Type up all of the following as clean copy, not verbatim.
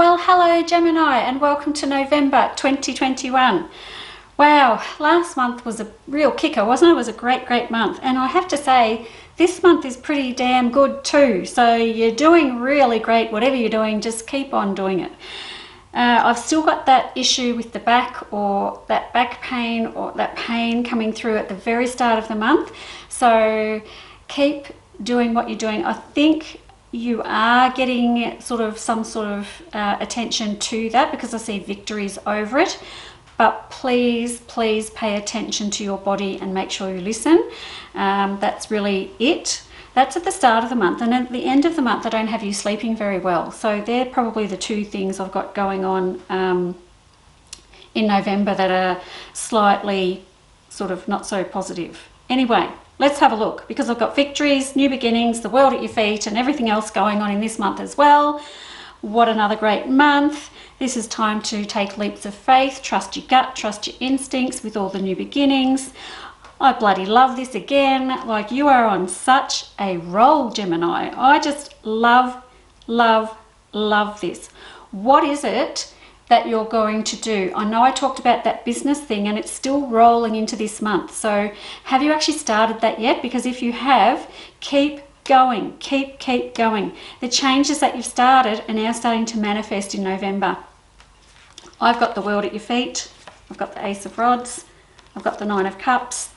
Well, hello Gemini and welcome to November 2021. Wow, last month was a real kicker, wasn't it? It was a great month, and I have to say this month is pretty damn good too. So you're doing really great. Whatever you're doing, just keep on doing it. I've still got that issue with the back, or that back pain, or that pain coming through at the very start of the month. So keep doing what you're doing. I think you are getting some sort of attention to that, because I see victories over it. But please pay attention to your body and make sure you listen. That's really it. That's at the start of the month, and at the end of the month I don't have you sleeping very well. So they're probably the two things I've got going on in November that are slightly not so positive. Anyway, let's have a look, because I've got victories, new beginnings, the world at your feet, and everything else going on in this month as well. What another great month. This is time to take leaps of faith, trust your gut, trust your instincts with all the new beginnings. I bloody love this again. Like, you are on such a roll, Gemini. I just love this. What is it that you're going to do? I know I talked about that business thing, and it's still rolling into this month. So have you actually started that yet? Because if you have, keep going, keep going. The changes that you've started are now starting to manifest in November. I've got the world at your feet. I've got the Ace of Rods. I've got the Nine of Cups.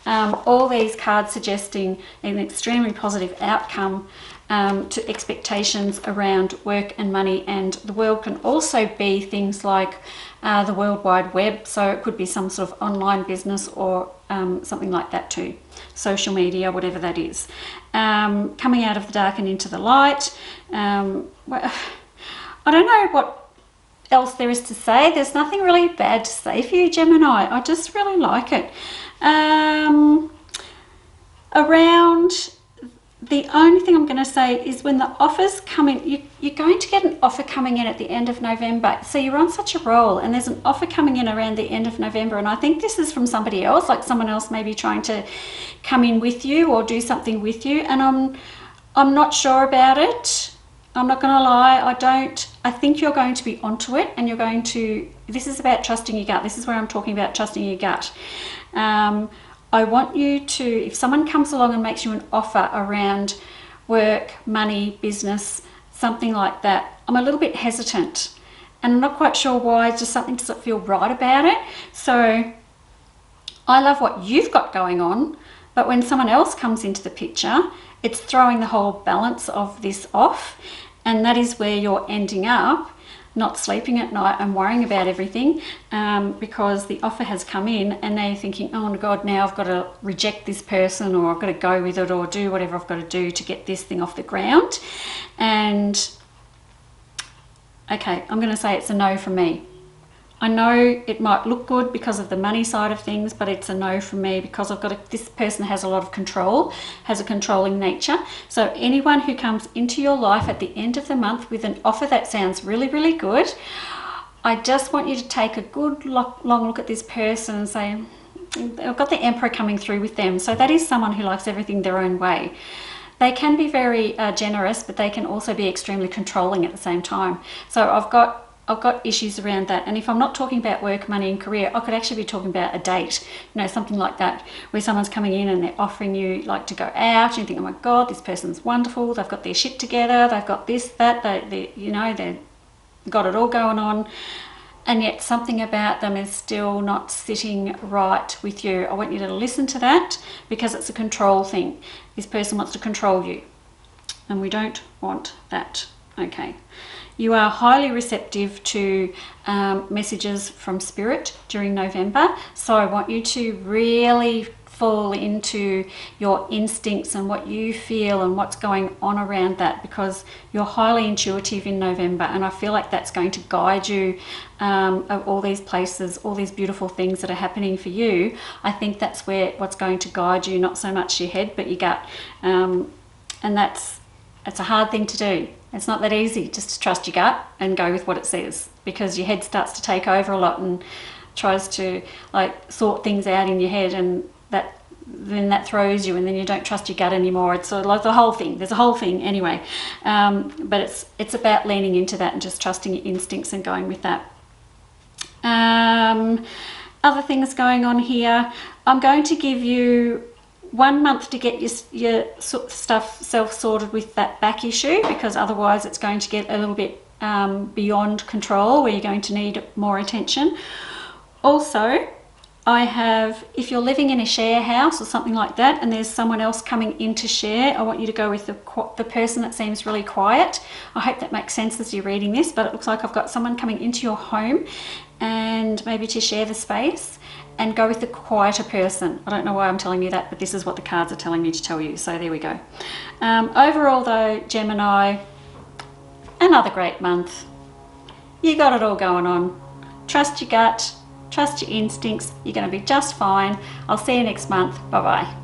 All these cards suggesting an extremely positive outcome to expectations around work and money. And the world can also be things like the World Wide Web. So it could be some sort of online business, or something like that too. Social media, whatever that is. Coming out of the dark and into the light. Well, I don't know what else there is to say. There's nothing really bad to say for you, Gemini. I just really like it. Around, the only thing I'm going to say is when the offers come in, you're going to get an offer coming in at the end of November. So you're on such a roll, and there's an offer coming in around the end of November, and I think this is from somebody else, like someone else maybe trying to come in with you or do something with you, and I'm not sure about it. I'm not going to lie, I think you're going to be onto it, and this is about trusting your gut. This is where I'm talking about trusting your gut. I want you to, if someone comes along and makes you an offer around work, money, business, something like that, I'm a little bit hesitant, and I'm not quite sure why. Just something doesn't feel right about it. So I love what you've got going on, but when someone else comes into the picture, it's throwing the whole balance of this off, and that is where you're ending up not sleeping at night and worrying about everything, because the offer has come in, and now you're thinking, oh my God, now I've got to reject this person, or I've got to go with it, or do whatever I've got to do to get this thing off the ground. And okay, I'm going to say it's a no from me. I know it might look good because of the money side of things, but it's a no from me, because this person has a lot of control, has a controlling nature. So anyone who comes into your life at the end of the month with an offer that sounds really good, I just want you to take a good long look at this person and say, I've got the Emperor coming through with them. So that is someone who likes everything their own way. They can be very generous, but they can also be extremely controlling at the same time. So I've got issues around that. And if I'm not talking about work, money and career, I could actually be talking about a date, something like that, where someone's coming in and they're offering you like to go out, and you think, oh my God, this person's wonderful, they've got their shit together, they've got this, that, they've got it all going on, and yet something about them is still not sitting right with you. I want you to listen to that, because it's a control thing. This person wants to control you, and we don't want that. Okay. You are highly receptive to messages from Spirit during November, so I want you to really fall into your instincts and what you feel and what's going on around that, because you're highly intuitive in November, and I feel like that's going to guide you of all these places, all these beautiful things that are happening for you. I think that's what's going to guide you, not so much your head but your gut, and it's a hard thing to do. It's not that easy just to trust your gut and go with what it says, because your head starts to take over a lot and tries to sort things out in your head, and then that throws you, and then you don't trust your gut anymore. It's sort of like the whole thing. There's a whole thing anyway. But it's about leaning into that and just trusting your instincts and going with that. Other things going on here. I'm going to give you 1 month to get your stuff self-sorted with that back issue, because otherwise it's going to get a little bit beyond control, where you're going to need more attention. Also, I have, if you're living in a share house or something like that and there's someone else coming in to share, I want you to go with the person that seems really quiet. I hope that makes sense as you're reading this, but it looks like I've got someone coming into your home and maybe to share the space, and go with the quieter person. I don't know why I'm telling you that, but this is what the cards are telling me to tell you, so there we go. Overall though, Gemini, another great month. You got it all going on. Trust your gut. Trust your instincts. You're going to be just fine. I'll see you next month. Bye-bye.